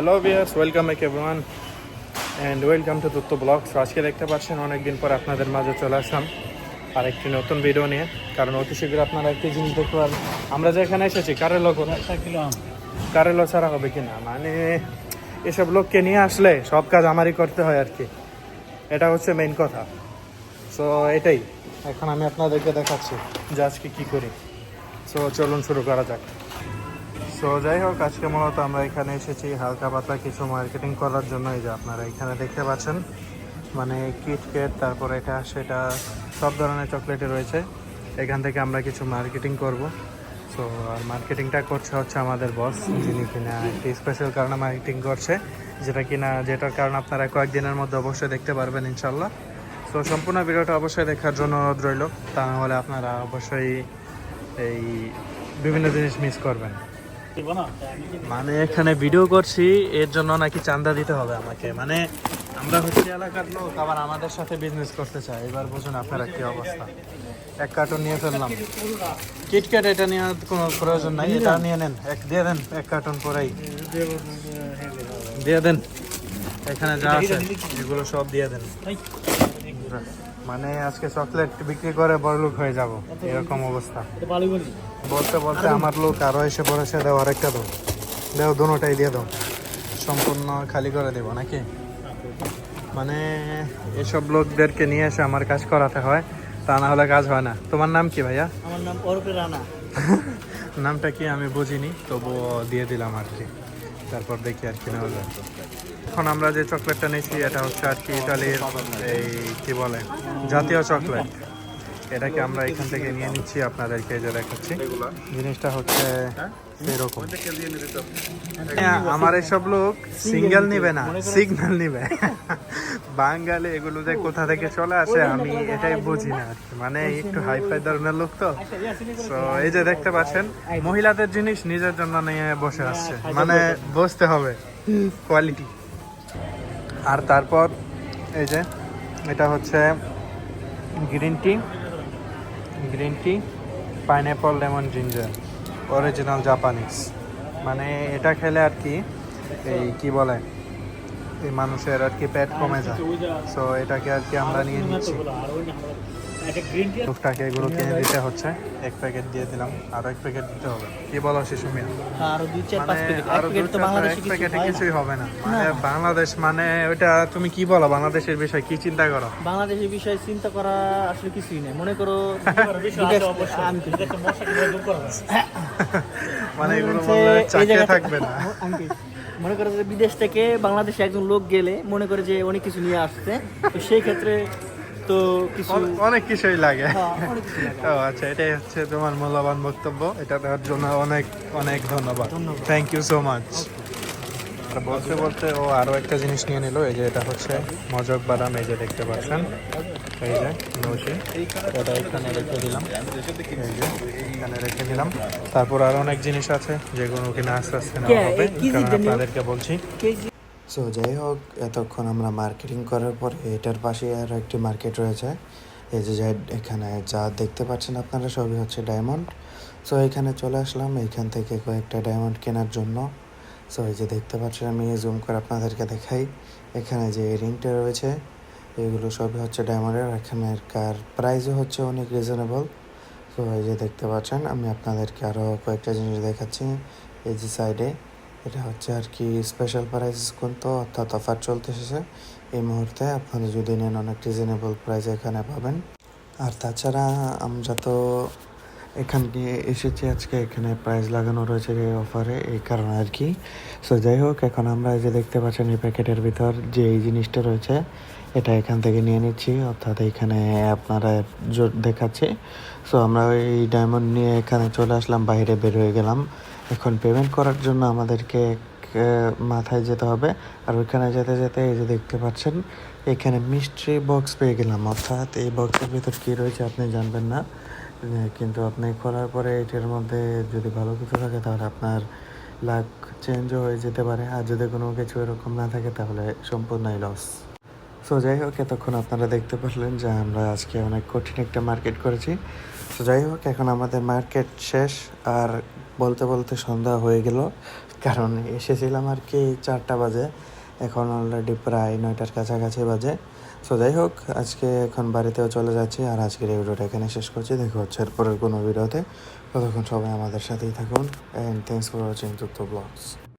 Hello viewers, welcome back everyone and welcome to Dutta blogs. আজকে দেখতে পাচ্ছেন অনেকদিন পর আপনাদের মাঝে চলে আসলাম আর একটি নতুন ভিডিও নিয়ে। কারণ অতি শীঘ্র আপনারা একটি জিনিস দেখতে পারবেন, আমরা যেখানে এসেছি কারেলো ছাড়া হবে কিনা, মানে এসব লোককে নিয়ে আসলে সব কাজ আমারই করতে হয় আর কি, এটা হচ্ছে মেইন কথা। সো এটাই এখন আমি আপনাদেরকে দেখাচ্ছি যে আজকে কী করি। সো চলুন শুরু করা যাক। সো যাই হোক, আজকে মূলত আমরা এখানে এসেছি হালকা পাতলা কিছু মার্কেটিং করার জন্য। এই যে আপনারা এখানে দেখতে পাচ্ছেন, মানে কিটক্যাট, তারপর এটা সেটা সব ধরনের চকলেটই রয়েছে। এখান থেকে আমরা কিছু মার্কেটিং করব। সো আর মার্কেটিংটা করছে হচ্ছে আমাদের বস, যিনি কিনা একটি স্পেশাল কারণে মার্কেটিং করছে, যেটার কারণ আপনারা কয়েকদিনের মধ্যে অবশ্যই দেখতে পারবেন ইনশাল্লাহ। সো সম্পূর্ণ ভিডিওটা অবশ্যই দেখার জন্য অনুরোধ রইল, তা নাহলে আপনারা অবশ্যই এই বিভিন্ন জিনিস মিস করবেন। মানে এখানে ভিডিও করছি এর জন্য নাকি চাঁদা দিতে হবে আমাকে, মানে আমরা হচ্ছে এলাকার লোক, আবার আমাদের সাথে বিজনেস করতে চাই। এবার বুঝুন আপনারা কি অবস্থা। এক কার্টুন নিয়ে ফেললাম কিটক্যাট, এটা নিয়ে কোনো প্রয়োজন নাই, এটা নিয়ে নেন, দিয়ে দেন এক কার্টুন পরেই দিয়ে দেন। এখানে যা আছে এগুলো সব দিয়ে দেন। মানে আজকে চকলেট বিক্রি করে বড়লোক হয়ে যাব, এরকম অবস্থা। বলতে বলতে আমার লোক আরো এসে পড়েছে, দাও আরেকটা দাও দুটোটাই দিয়ে দাও, সম্পূর্ণ খালি করে দেবো নাকি। মানে এসব লোকদেরকে নিয়ে এসে আমার কাজ করাতে হয়, তা না হলে কাজ হয় না। তোমার নাম কি ভাইয়া? আমার নাম অরূপে রানা। নামটা কি আমি বুঝিনি, তবুও দিয়ে দিলাম আর কি। তারপর দেখি আর কি নেওয়া যায়। এখন আমরা যে চকলেটটা নিয়েছি এটা হচ্ছে আর কি ইটালির এই কি বলে জাতীয় চকলেট। এটাকে আমরা এখান থেকে নিয়ে নিচ্ছি, আপনাদেরকে যে দেখাচ্ছি। জিনিসটা হচ্ছে এরকম। আমার এসব লোক সিঙ্গেল নিবে না, সিগন্যাল নিবে। বাঙালি এগুলো যে কোথা থেকে চলে আসে আমি এটাই বুঝি না আর কি। মানে একটু হাইফাই ধরনের লোক তো। তো এই যে দেখতে পাচ্ছেন, মহিলাদের জিনিস নিজের জন্য নিয়ে বসে আসছে, মানে বসতে হবে কোয়ালিটি। আর তারপর এই যে এটা হচ্ছে green tea pineapple lemon ginger original Japanese. মানে এটা খেলে আর কি এই কি বলে এই মানুষের আর কি পেট কমে যায়। সো এটাকে আর কি আমরা নিয়ে নিচ্ছি। লোকটাকে এগুলো কিনে দিতে হচ্ছে, এক প্যাকেট দিয়ে দিলাম, আরো এক প্যাকেট দিতে হবে। কি বলো শিশু মিয়া? এক প্যাকেটে কিছুই হবে না। মানে বাংলাদেশ মানে ওইটা তুমি কি বলো, বাংলাদেশের বিষয় কি চিন্তা করো? বাংলাদেশের বিষয়ে চিন্তা করা আসলে কিছুই নেই, মনে করো। মানে এগুলো বললে চাকরি থাকবে না। মনে করো যে বিদেশ থেকে বাংলাদেশে একজন লোক গেলে মনে করে যে অনেক কিছু নিয়ে আসছে, তো সেই ক্ষেত্রে তো কিছু অনেক কিছুই লাগে। ও আচ্ছা, এটাই হচ্ছে তোমার মূল্যবান বক্তব্য। এটা দেওয়ার জন্য অনেক অনেক ধন্যবাদ, থ্যাংক ইউ সো মাচ। আর বলতে বলতে ও আরও একটা জিনিস নিয়ে নিল। এই যে এটা হচ্ছে মজক বাদাম, এই যে দেখতে পাচ্ছেন, এই যে নৌশি, এটা এখানে রেখে দিলাম, এই যে এখানে রেখে দিলাম। তারপর আরও অনেক জিনিস আছে যেগুলো কিনা আস্তে আস্তে নেওয়া হবে, কারণ আপনাদেরকে বলছি। সো যাই হোক, এতক্ষণ আমরা মার্কেটিং করার পরে এটার পাশে আরও একটি মার্কেট রয়েছে। এই যে এখানে যা দেখতে পাচ্ছেন আপনারা সবই হচ্ছে ডায়মন্ড। সো এখানে চলে আসলাম এইখান থেকে কয়েকটা ডায়মন্ড কেনার জন্য। সো এই যে দেখতে পাচ্ছেন, আমি জুম করে আপনাদেরকে দেখাই। এখানে যে রিংটা রয়েছে এগুলো সবই হচ্ছে ডায়মন্ডের। এখানের প্রাইসও হচ্ছে অনেক রিজনেবল। সো এই যে দেখতে পাচ্ছেন, আমি আপনাদেরকে আরও কয়েকটা জিনিস দেখাচ্ছি। এই যে সাইডে এটা হচ্ছে আর কি স্পেশাল প্রাইস কিন্তু, অর্থাৎ অফার চলতেছে এই মুহূর্তে। আপনারা যদি নেন অনেক রিজনেবল প্রাইসে এখানে পাবেন। আর তাছাড়া আমরা তো এখানে এসেছি আজকে, এখানে প্রাইস লাগানো রয়েছে এই অফারে, এই কারণে আর কি। সো যাই হোক, এখন আমরা এই যে দেখতে পাচ্ছেন এই প্যাকেটের ভিতর যে এই জিনিসটা রয়েছে এটা এখান থেকে নিয়ে নিচ্ছি, অর্থাৎ এখানে আপনারা দেখাচ্ছে। সো আমরা এই ডায়মন্ড নিয়ে এখানে চলে আসলাম, বাইরে বের হয়ে গেলাম। এখন পেমেন্ট করার জন্য আমাদেরকে মাথায় যেতে হবে। আর ওইখানে যেতে যেতে এই যে দেখতে পাচ্ছেন এখানে মিস্ট্রি বক্স পেয়ে গেলাম, অর্থাৎ এই বক্সের ভিতর কী রয়েছে আপনি জানবেন না, কিন্তু আপনি খোলার পরে এটার মধ্যে যদি ভালো কিছু থাকে তাহলে আপনার লাক চেঞ্জও হয়ে যেতে পারে, আর যদি কোনো কিছু এরকম না থাকে তাহলে সম্পূর্ণই লস। সো যাই হোক, এতক্ষণ আপনারা দেখতে পারলেন যে আমরা আজকে অনেক কঠিন একটা মার্কেট করেছি। তো যাই হোক, এখন আমাদের মার্কেট শেষ, আর বলতে বলতে সন্ধ্যা হয়ে গেল। কারণ এসেছিলাম আর কি 4টা বাজে, এখন অলরেডি প্রায় 9টার কাছাকাছি বাজে। সো যাই হোক, আজকে এখন বাড়িতেও চলে যাচ্ছি, আর আজকের এই ভিডিওটা এখানে শেষ করছি। দেখা হচ্ছে এরপরের কোনো ভিডিওতে। ততক্ষণ সবাই আমাদের সাথেই থাকুন, অ্যান্ড থ্যাংকস ফর ওয়াচিং তুত্তো ব্লগস।